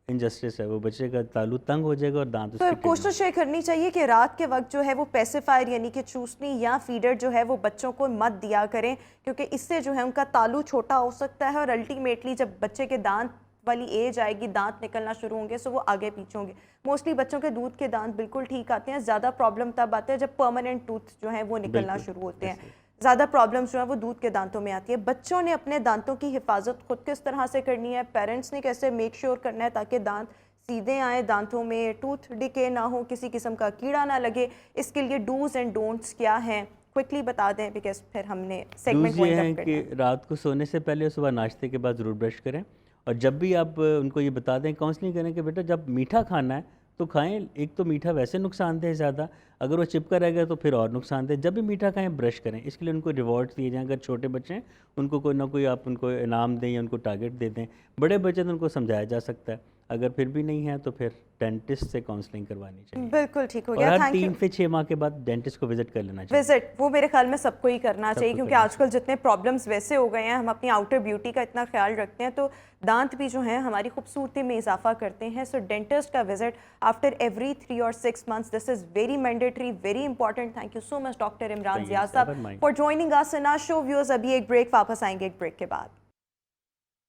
इनजस्टिस है, वो बच्चे का तालू तंग हो जाएगा और दांत तो कोशिश ये करनी चाहिए कि रात के वक्त जो है वो पेसिफायर यानी कि चूसनी या फीडर जो है वो बच्चों को मत दिया करें, क्योंकि इससे जो है उनका तालू छोटा हो सकता है और अल्टीमेटली जब बच्चे के दांत वाली एज आएगी, दांत निकलना शुरू होंगे, सो वो आगे पीछे होंगे। मोस्टली बच्चों के दूध के दांत बिल्कुल ठीक आते हैं, ज़्यादा प्रॉब्लम तब आते हैं जब परमानेंट टूथ जो है वो निकलना शुरू होते हैं। ज़्यादा प्रॉब्लम्स जो है वो दूध के दांतों में आती है। बच्चों ने अपने दांतों की हिफाजत खुद किस तरह से करनी है, पेरेंट्स ने कैसे मेक श्योर करना है ताकि दांत सीधे आए, दांतों में टूथ डिके ना हो, किसी किस्म का कीड़ा ना लगे, इसके लिए डूज एंड डोंट्स क्या हैं क्विकली बता दें, बिकॉज फिर हमने सेगमेंट ये है कि रात को सोने से पहले सुबह नाश्ते के बाद ज़रूर ब्रश करें, और जब भी आप उनको ये बता दें, काउंसलिंग करें कि बेटा जब मीठा खाना है तो खाएं। एक तो मीठा वैसे नुकसानदेह ज़्यादा, अगर वो चिपका रहेगा तो फिर और नुकसानदेह। जब भी मीठा खाएं ब्रश करें, इसके लिए उनको रिवॉर्ड्स दिए जाएं। अगर छोटे बच्चे हैं उनको कोई ना कोई आप उनको इनाम दें या उनको टारगेट दे दें। बड़े बच्चे तो उनको समझाया जा सकता है, अगर फिर भी नहीं है तो फिर डेंटिस्ट से काउंसलिंग करवानी चाहिए। बिल्कुल ठीक हो और गया। हर 3 से 6 माह के बाद डेंटिस्ट को विजिट कर लेना चाहिए। विजिट वो मेरे ख्याल में सबको ही करना चाहिए, क्योंकि आजकल जितने प्रॉब्लम्स वैसे हो गए हैं, हम अपनी आउटर ब्यूटी का इतना ख्याल रखते हैं तो दांत भी जो हैं हमारी खूबसूरती में इजाफा करते हैं। सो डेंटिस्ट का विजिट आफ्टर एवरी 3 और 6 months, this is very mandatory, very important. Thank you so much doctor Imran Zia साहब for joining us in our show. Viewers, अभी एक ब्रेक, वापस आएंगे एक ब्रेक के बाद।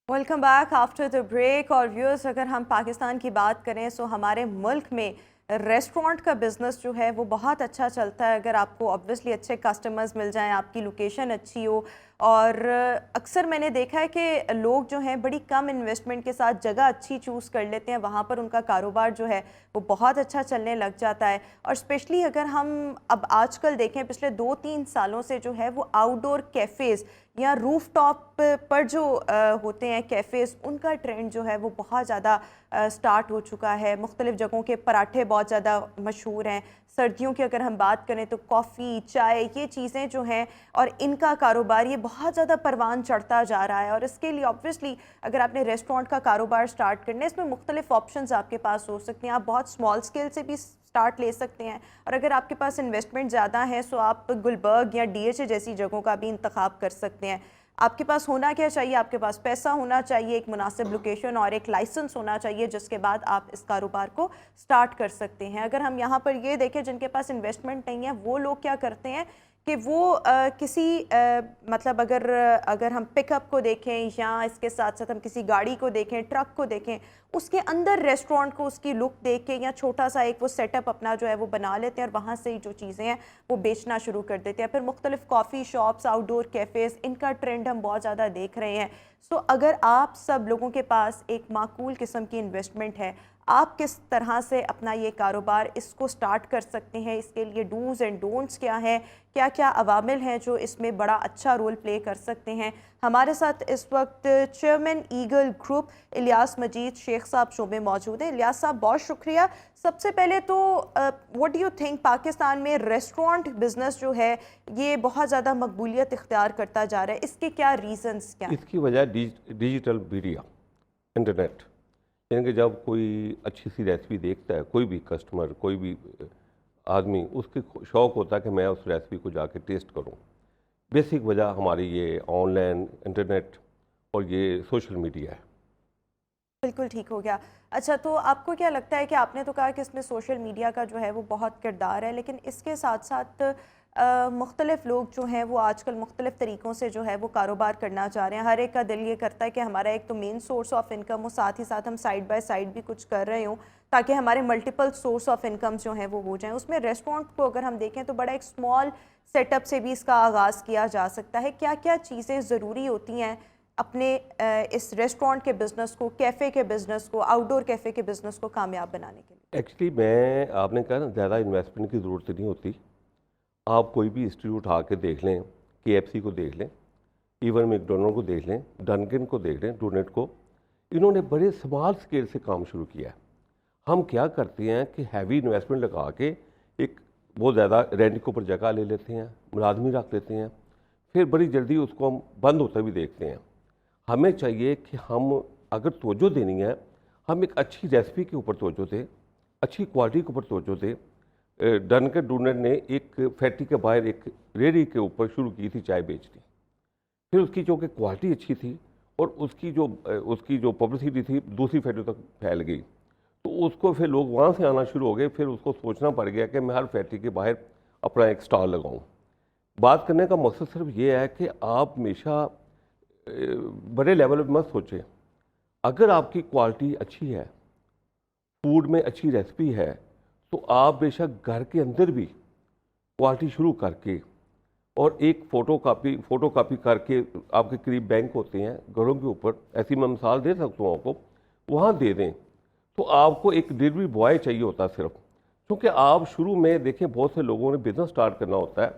Welcome back after the break. और व्यूअर्स, अगर हम पाकिस्तान की बात करें तो हमारे मुल्क में रेस्टोरेंट का बिज़नेस जो है वो बहुत अच्छा चलता है, अगर आपको ऑब्वियसली अच्छे कस्टमर्स मिल जाएं, आपकी लोकेशन अच्छी हो। और अक्सर मैंने देखा है कि लोग जो हैं बड़ी कम इन्वेस्टमेंट के साथ जगह अच्छी चूज़ कर लेते हैं, वहाँ पर उनका कारोबार जो है वो बहुत अच्छा चलने लग जाता है। और स्पेशली अगर हम अब आजकल देखें, पिछले 2-3 सालों से जो है वो आउटडोर कैफ़ेज़ या रूफ टॉप पर जो होते हैं कैफ़ेज़, उनका ट्रेंड जो है वो बहुत ज़्यादा स्टार्ट हो चुका है। मुख्तलिफ़ जगहों के पराठे बहुत ज़्यादा मशहूर हैं। सर्दियों की अगर हम बात करें तो कॉफ़ी, चाय, ये चीज़ें जो हैं और इनका कारोबार ये बहुत ज़्यादा परवान चढ़ता जा रहा है। और इसके लिए ऑब्वियसली अगर आपने रेस्टोरेंट का कारोबार स्टार्ट करना है, इसमें मुख्तलिफ़ ऑप्शंस आपके पास हो सकते हैं। आप बहुत स्मॉल स्केल से भी स्टार्ट ले सकते हैं, और अगर आपके पास इन्वेस्टमेंट ज़्यादा है तो आप गुलबर्ग या DHA जैसी जगहों का भी इंतखाब कर सकते हैं। आपके पास होना क्या चाहिए? आपके पास पैसा होना चाहिए, एक मुनासिब लोकेशन और एक लाइसेंस होना चाहिए, जिसके बाद आप इस कारोबार को स्टार्ट कर सकते हैं। अगर हम यहाँ पर ये देखें, जिनके पास इन्वेस्टमेंट नहीं है वो लोग क्या करते हैं कि वो किसी मतलब अगर हम पिकअप को देखें या इसके साथ साथ हम किसी गाड़ी को देखें, ट्रक को देखें, उसके अंदर रेस्टोरेंट को उसकी लुक देख के या छोटा सा एक वो सेटअप अपना जो है वो बना लेते हैं और वहाँ से ही जो चीज़ें हैं वो बेचना शुरू कर देते हैं। फिर मुख्तलिफ कॉफ़ी शॉप्स, आउटडोर कैफ़ेज़, इनका ट्रेंड हम बहुत ज़्यादा देख रहे हैं। सो अगर आप सब लोगों के पास एक माकूल किस्म की इन्वेस्टमेंट है, आप किस तरह से अपना ये कारोबार इसको स्टार्ट कर सकते हैं, इसके लिए डूज़ एंड डोंट्स क्या हैं, क्या क्या अवामिल हैं जो इसमें बड़ा अच्छा रोल प्ले कर सकते हैं। हमारे साथ इस वक्त चेयरमैन ईगल ग्रुप इलियास मजीद शेख साहब शो में मौजूद हैं। इलियास साहब, बहुत शुक्रिया। सबसे पहले तो what do you think, Pakistan में रेस्टोरेंट बिजनेस जो है ये बहुत ज़्यादा मकबूलियत इख्तियार करता जा रहा है, इसके क्या रीज़न्स क्या हैं? इसकी वजह डिजिटल मीडिया, इंटरनेट। यानी कि जब कोई अच्छी सी रेसिपी देखता है, कोई भी कस्टमर, कोई भी आदमी, उसके शौक़ होता है कि मैं उस रेसिपी को जाके टेस्ट करूं। बेसिक वजह हमारी ये ऑनलाइन, इंटरनेट और ये सोशल मीडिया है। बिल्कुल ठीक हो गया। अच्छा, तो आपको क्या लगता है कि आपने तो कहा कि इसमें सोशल मीडिया का जो है वो बहुत किरदार है, लेकिन इसके साथ साथ मुख्तलिफ लोग जो हैं वो आजकल मुख्तलिफ तरीक़ों से जो है वो कारोबार करना चाह रहे हैं। हर एक का दिल ये करता है कि हमारा एक तो मेन सोर्स ऑफ इनकम हो, साथ ही साथ हम साइड बाय साइड भी कुछ कर रहे हों ताकि हमारे मल्टीपल सोर्स ऑफ इनकम जो हैं वो हो जाएं। उसमें रेस्टोरेंट को अगर हम देखें तो बड़ा एक स्मॉल सेटअप से भी इसका आगाज़ किया जा सकता है। क्या क्या चीज़ें ज़रूरी होती हैं अपने इस रेस्टोरेंट के बिज़नेस को, कैफ़े के बिज़नेस को, आउटडोर कैफ़े के बिज़नेस को कामयाब बनाने के लिए? एक्चुअली आपने कहा ना, ज़्यादा इन्वेस्टमेंट की ज़रूरत नहीं होती। आप कोई भी हिस्ट्री उठा के देख लें, KFC को देख लें, इवन मैकडोनल्ड को देख लें, डनकिन को देख लें, डोनेट को, इन्होंने बड़े स्मॉल स्केल से काम शुरू किया है। हम क्या करते हैं कि हैवी इन्वेस्टमेंट लगा के एक बहुत ज़्यादा रेंट के ऊपर जगह ले लेते हैं, मुलाजमी रख लेते हैं, फिर बड़ी जल्दी उसको हम बंद होता भी देखते हैं। हमें चाहिए कि हम अगर तवज्जो देनी है, हम एक अच्छी रेसिपी के ऊपर तवज्जो दें, अच्छी क्वालिटी के ऊपर तवज्जो दें। डनकिन डोनट ने एक फैक्ट्री के बाहर एक रेहड़ी के ऊपर शुरू की थी चाय बेचनी। फिर उसकी जो कि क्वालिटी अच्छी थी और उसकी जो पब्लिसिटी थी दूसरी फैक्ट्री तक फैल गई, तो उसको फिर लोग वहाँ से आना शुरू हो गए। फिर उसको सोचना पड़ गया कि मैं हर फैक्ट्री के बाहर अपना एक स्टॉल लगाऊँ। बात करने का मकसद सिर्फ ये है कि आप हमेशा बड़े लेवल पर मत सोचें। अगर आपकी क्वालिटी अच्छी है, फूड में अच्छी रेसिपी है, तो आप बेशक घर के अंदर भी क्वालिटी शुरू करके और एक फ़ोटो कापी करके, आपके करीब बैंक होते हैं घरों के ऊपर, ऐसी मैं मिसाल दे सकता हूँ आपको, वहाँ दे दें। तो आपको एक डिलीवरी बॉय चाहिए होता है सिर्फ, क्योंकि आप शुरू में देखें बहुत से लोगों ने बिज़नेस स्टार्ट करना होता है,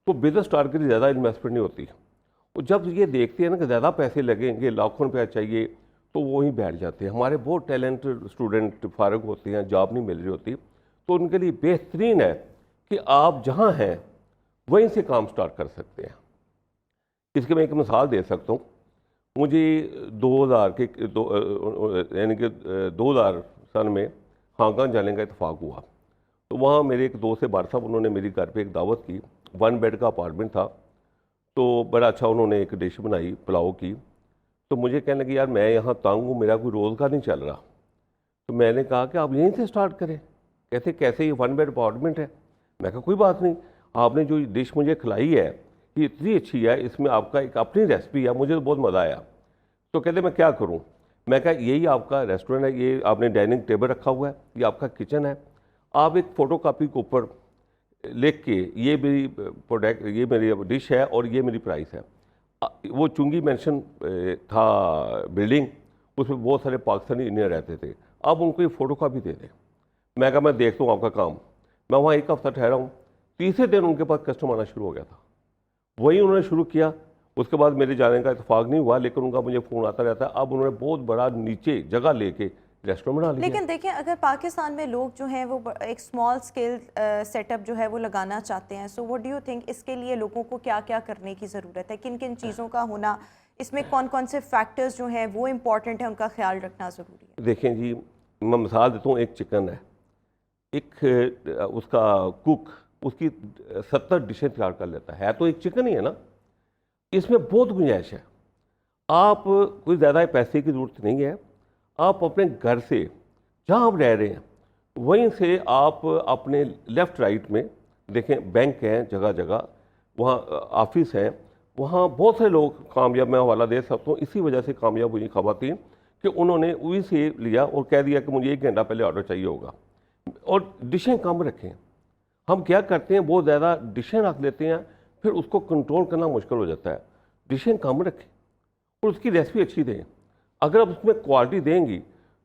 तो बिज़नेस स्टार्ट के लिए ज़्यादा इन्वेस्टमेंट नहीं होती। और जब ये देखते हैं ना कि ज़्यादा पैसे लगेंगे, लाखों रुपया चाहिए, तो वो वहीं बैठ जाते हैं। हमारे बहुत टैलेंटेड स्टूडेंट फारग होते हैं, जॉब नहीं मिल रही होती, तो उनके लिए बेहतरीन है कि आप जहाँ हैं वहीं से काम स्टार्ट कर सकते हैं। इसकी मैं एक मिसाल दे सकता हूँ। मुझे 2000 सन में हांगकांग जाने का इत्तेफाक हुआ। तो वहाँ मेरे एक दोस्त से बार साहब, उन्होंने मेरी घर पे एक दावत की। 1 बेड का अपार्टमेंट था, तो बड़ा अच्छा उन्होंने एक डिश बनाई पुलाव की। तो मुझे कहने लगे, यार मैं यहाँ तंग हूँ, मेरा कोई रोज़गार नहीं चल रहा। तो मैंने कहा कि आप यहीं से स्टार्ट करें। कहते कैसे, ये 1 बेड अपार्टमेंट है। मैं कहा कोई बात नहीं, आपने जो डिश मुझे खिलाई है ये इतनी अच्छी है, इसमें आपका एक अपनी रेसिपी है, मुझे तो बहुत मज़ा आया। तो कहते मैं क्या करूं? मैं कहा यही आपका रेस्टोरेंट है, ये आपने डाइनिंग टेबल रखा हुआ है, ये आपका किचन है, आप एक फ़ोटो कापी के ऊपर लिख के ये मेरी प्रोडक्ट, ये मेरी डिश है और ये मेरी प्राइस है। वो चुंगी मेंशन था बिल्डिंग, उसमें बहुत सारे पाकिस्तानी इंडियन रहते थे, आप उनको ये फ़ोटो कापी दे दें। मैं कहा मैं देखता हूँ आपका काम। मैं वहाँ 1 हफ़्ता ठहरा हूँ, तीसरे दिन उनके पास कस्टमर आना शुरू हो गया था। वही उन्होंने शुरू किया। उसके बाद मेरे जाने का इत्तेफाक नहीं हुआ, लेकिन उनका मुझे फ़ोन आता रहता है। अब उन्होंने बहुत बड़ा नीचे जगह लेके रेस्टोरेंट बना लिया। लेकिन देखिए, अगर पाकिस्तान में लोग जो हैं वो एक स्मॉल स्केल सेटअप जो है वो लगाना चाहते हैं, so what do you think, इसके लिए लोगों को क्या क्या करने की ज़रूरत है? किन किन चीज़ों का होना, इसमें कौन कौन से फैक्टर्स जो हैं वो इम्पॉर्टेंट है, उनका ख्याल रखना ज़रूरी है? देखें जी, मैं मिसाल देता हूँ। एक चिकन है, एक उसका कुक उसकी 70 डिशें तैयार कर लेता है तो एक चिकन ही है ना। इसमें बहुत गुंजाइश है। आप कोई ज़्यादा पैसे की ज़रूरत नहीं है। आप अपने घर से जहाँ आप रह रहे हैं वहीं से आप अपने लेफ़्ट राइट में देखें बैंक हैं जगह जगह, वहाँ ऑफिस हैं, वहाँ बहुत से लोग कामयाब, मैं हवाला दे सकता हूँ, इसी वजह से कामयाब हुई खवातीन कि उन्होंने वही से लिया और कह दिया कि मुझे 1 घंटा पहले ऑर्डर चाहिए होगा। और डिशें कम रखें। हम क्या करते हैं, बहुत ज़्यादा डिशें रख लेते हैं, फिर उसको कंट्रोल करना मुश्किल हो जाता है। डिशें कम रखें और उसकी रेसिपी अच्छी दें। अगर आप उसमें क्वालिटी देंगी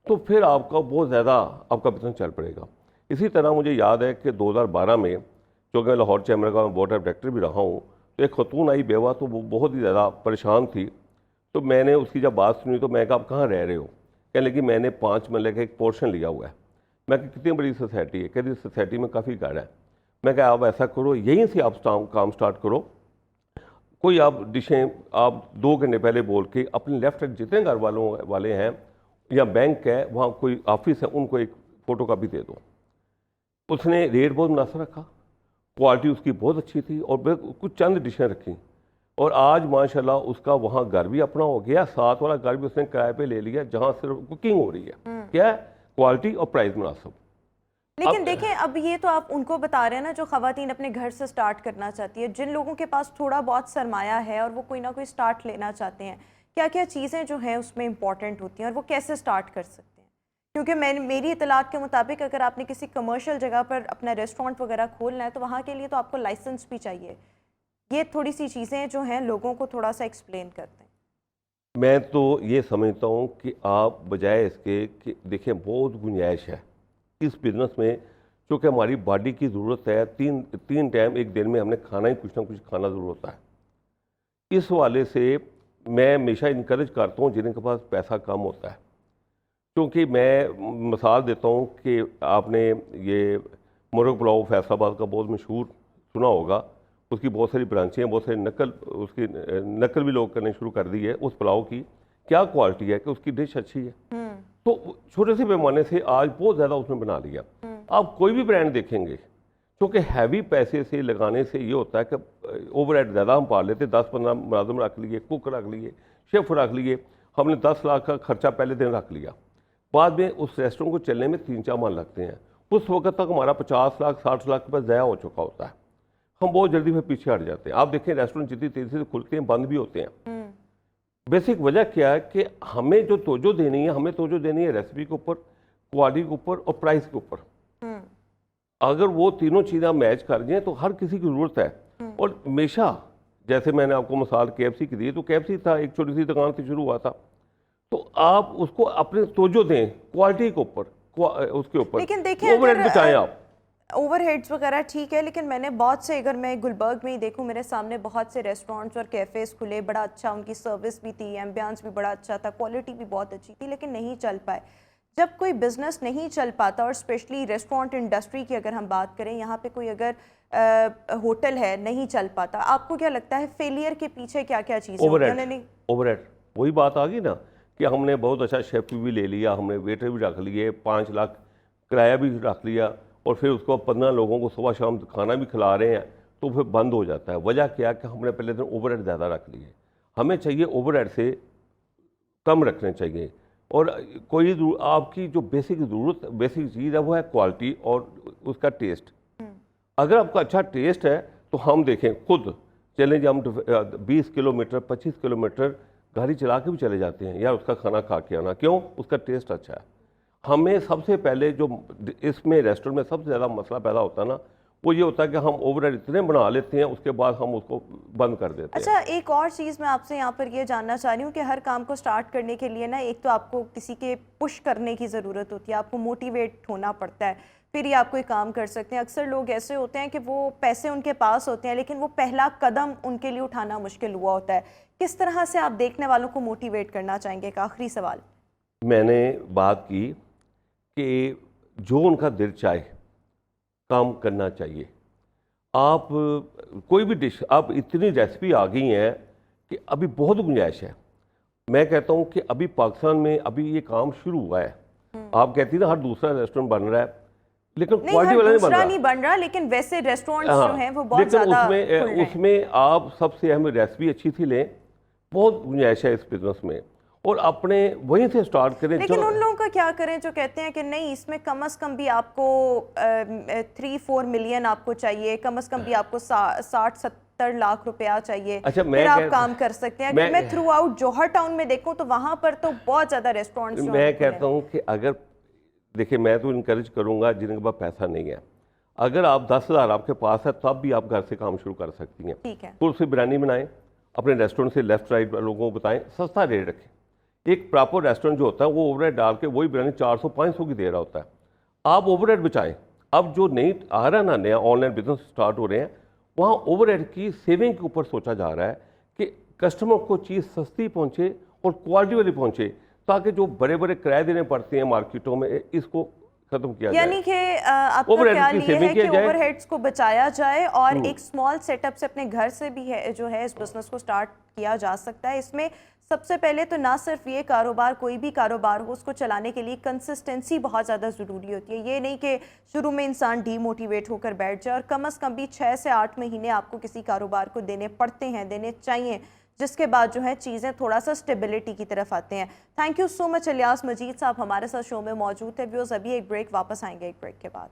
तो फिर आपका बहुत ज़्यादा आपका बिजनेस चल पड़ेगा। इसी तरह मुझे याद है कि 2012 में, क्योंकि मैं लाहौर चैम्बर का बोर्ड ऑफ डायरेक्टर भी रहा हूँ, तो एक खतून आई बेवा, तो वो बहुत ही ज़्यादा परेशान थी। तो मैंने उसकी जब बात सुनी तो मैं कहा आप कहाँ रह रहे हो? कहने लगी मैंने 5 मरले का एक पोर्शन लिया हुआ है। मैं कहा कितनी बड़ी सोसाइटी है? कहती सोसाइटी में काफ़ी घर है। मैं कहा आप ऐसा करो, यहीं से आप काम स्टार्ट करो, कोई आप डिशें आप 2 घंटे पहले बोल के अपने लेफ्ट साइड जितने घर वाले हैं या बैंक है, वहाँ कोई ऑफिस है, उनको एक फ़ोटो कापी दे दो। उसने रेट बहुत मुनासिब रखा, क्वालिटी उसकी बहुत अच्छी थी और कुछ चंद डिशें रखी और आज माशाल्लाह उसका वहाँ घर भी अपना हो गया, साथ वाला घर भी उसने किराए पे ले लिया जहाँ सिर्फ कुकिंग हो रही है। क्या है? क्वालिटी और प्राइस मुनासिब। लेकिन देखें, अब ये तो आप उनको बता रहे हैं ना जो ख़वातीन अपने घर से स्टार्ट करना चाहती है, जिन लोगों के पास थोड़ा बहुत सरमाया है और वो कोई ना कोई स्टार्ट लेना चाहते हैं, क्या क्या चीज़ें जो हैं उसमें इंपॉर्टेंट होती हैं और वो कैसे स्टार्ट कर सकते हैं? क्योंकि मेरी इतलात के मुताबिक अगर आपने किसी कमर्शियल जगह पर अपना रेस्टोरेंट वगैरह खोलना है तो वहाँ के लिए तो आपको लाइसेंस भी चाहिए। ये थोड़ी सी चीज़ें जो हैं लोगों को थोड़ा सा एक्सप्लेन करते हैं। मैं तो ये समझता हूँ कि आप बजाय इसके कि देखें, बहुत गुंजाइश है इस बिज़नेस में, क्योंकि हमारी बॉडी की ज़रूरत है। तीन टाइम एक दिन में हमने खाना ही कुछ ना कुछ खाना ज़रूर होता है। इस वाले से मैं हमेशा इनकरेज करता हूँ जिनके पास पैसा कम होता है, क्योंकि मैं मिसाल देता हूँ कि आपने ये मुर्ग पुलाव फैसलाबाद का बहुत मशहूर सुना होगा, उसकी बहुत सारी ब्रांचें हैं, बहुत सारी नकल भी लोग करने शुरू कर दी है उस पुलाव की। क्या क्वालिटी है कि उसकी डिश अच्छी है, तो छोटे से पैमाने से आज बहुत ज़्यादा उसने बना लिया। आप कोई भी ब्रांड देखेंगे, क्योंकि हैवी पैसे से लगाने से ये होता है कि ओवरहेड ज़्यादा हम पाल लेते, 10-15 मुलाजिम रख लिए, कुक रख लिए, शेफ़ रख लिए, हमने 10 लाख का खर्चा पहले दिन रख लिया, बाद में उस रेस्टोरेंट को चलने में 3-4 माह लगते हैं। उस वक्त तक हमारा 50 लाख 60 लाख रुपये ज़ाया हो चुका होता है। हम बहुत जल्दी फिर पीछे हट जाते हैं। आप देखें रेस्टोरेंट जितनी तेज़ी से खुलते हैं बंद भी होते हैं। बेसिक वजह क्या है कि हमें जो तवज्जो देनी है, हमें तवज्जो देनी है रेसिपी के ऊपर, क्वालिटी के ऊपर और प्राइस के ऊपर। अगर वो तीनों चीज़ें मैच कर जाएं तो हर किसी की ज़रूरत है। और हमेशा, जैसे मैंने आपको मिसाल KFC की दी, तो KFC था, एक छोटी सी दुकान से शुरू हुआ था, तो आप उसको अपने तवज्जो दें क्वालिटी के ऊपर, उसके ऊपर। लेकिन देखिए, ओवरहेड बचाएं आप। ओवरहेड्स वगैरह ठीक है, लेकिन मैंने बहुत से, अगर मैं गुलबर्ग में ही देखूं, मेरे सामने बहुत से रेस्टोरेंट्स और कैफ़ेज़ खुले, बड़ा अच्छा उनकी सर्विस भी थी, एम्बियंस भी बड़ा अच्छा था, क्वालिटी भी बहुत अच्छी थी, लेकिन नहीं चल पाए। जब कोई बिज़नेस नहीं चल पाता, और स्पेशली रेस्टोरेंट इंडस्ट्री की अगर हम बात करें, यहाँ पे कोई अगर होटल है नहीं चल पाता, आपको क्या लगता है फेलियर के पीछे क्या क्या चीज़ें? ओवरहेड, वही बात आ गई ना कि हमने बहुत अच्छा शेफ भी ले लिया, हमने वेटर भी रख लिए, 5 लाख किराया भी रख लिया, और फिर उसको 15 लोगों को सुबह शाम खाना भी खिला रहे हैं, तो फिर बंद हो जाता है। वजह क्या कि हमने पहले दिन ओवरहेड ज़्यादा रख लिए। हमें चाहिए ओवरहेड से कम रखने चाहिए। और कोई आपकी जो बेसिक चीज़ है वो है क्वालिटी और उसका टेस्ट। अगर आपका अच्छा टेस्ट है तो हम देखें खुद चलें, हम 20 किलोमीटर 25 किलोमीटर गाड़ी चला के भी चले जाते हैं यार उसका खाना खा के आना। क्यों? उसका टेस्ट अच्छा है। हमें सबसे पहले जो इसमें रेस्टोरेंट में सबसे ज़्यादा मसला पैदा होता है ना, वो ये होता है कि हम ओवरहेड इतने बना लेते हैं, उसके बाद हम उसको बंद कर देते हैं। अच्छा, एक और चीज़ मैं आपसे यहाँ पर ये जानना चाह रही हूँ कि हर काम को स्टार्ट करने के लिए ना, एक तो आपको किसी के पुश करने की ज़रूरत होती है, आपको मोटिवेट होना पड़ता है, फिर ही आप कोई काम कर सकते हैं। अक्सर लोग ऐसे होते हैं कि वो पैसे उनके पास होते हैं, लेकिन वो पहला कदम उनके लिए उठाना मुश्किल हुआ होता है। किस तरह से आप देखने वालों को मोटिवेट करना चाहेंगे? एक आखिरी सवाल। मैंने बात की कि जो उनका दिल चाहे काम करना चाहिए। आप कोई भी डिश, आप इतनी रेसिपी आ गई हैं कि अभी बहुत गुंजाइश है। मैं कहता हूँ कि अभी पाकिस्तान में अभी ये काम शुरू हुआ है। आप कहती ना हर दूसरा रेस्टोरेंट बन रहा है, लेकिन क्वालिटी वाला नहीं बन रहा, लेकिन वैसे रेस्टोरेंट्स जो हैं वो बहुत ज़्यादा उसमें आप सबसे अहम रेसिपी अच्छी थी लें, बहुत गुंजाइश है इस बिजनेस में, और अपने वहीं से स्टार्ट करें। लेकिन उन लोगों का क्या करें जो कहते हैं कि नहीं, इसमें कम से कम भी आपको 3-4 मिलियन आपको चाहिए, कम से कम भी आपको 70 लाख रुपया चाहिए, अच्छा, फिर आप काम कर सकते हैं। अगर मैं थ्रू आउट जौहर टाउन में देखूं तो वहां पर तो बहुत ज़्यादा रेस्टोरेंट्स मैं कहता हूँ कि अगर देखिए, मैं तो इनकरेज करूँगा जिनके पास पैसा नहीं है, अगर आप 10,000 आपके पास है तब भी आप घर से काम शुरू कर सकती हैं। ठीक है, तो उससे बिरयानी बनाएं, अपने रेस्टोरेंट से लेफ्ट राइट लोगों को बताएं, सस्ता रेट रखें। एक प्रॉपर रेस्टोरेंट जो होता है वो ओवरहेड डाल के वही बिरयानी 400-500 की दे रहा होता है। आप ओवरहेड बचाएं। अब जो नहीं आ रहा ना, नया ऑनलाइन बिजनेस स्टार्ट हो रहे हैं, वहाँ ओवरहेड की सेविंग के ऊपर सोचा जा रहा है कि कस्टमर को चीज़ सस्ती पहुँचे और क्वालिटी वाली पहुँचे, ताकि जो बड़े बड़े किराए देने पड़ते हैं मार्केटों में, इसको खत्म किया जाए। यानी कि आपका ख्याल ये है कि ओवरहेड्स को बचाया जाए और एक स्मॉल सेटअप से अपने घर से भी है जो है इस बिजनेस को स्टार्ट किया जा सकता है। इसमें सबसे पहले तो ना सिर्फ ये कारोबार, कोई भी कारोबार हो, उसको चलाने के लिए कंसिस्टेंसी बहुत ज़्यादा ज़रूरी होती है। ये नहीं कि शुरू में इंसान डीमोटिवेट होकर बैठ जाए, और कम से कम भी 6 से 8 महीने आपको किसी कारोबार को देने पड़ते हैं, देने चाहिए, जिसके बाद जो है चीज़ें थोड़ा सा स्टेबिलिटी की तरफ आते हैं। Thank you so much Ilyas Majeed साहब, हमारे साथ शो में मौजूद थे। व्यूअर्स, अभी एक ब्रेक, वापस आएंगे एक ब्रेक के बाद।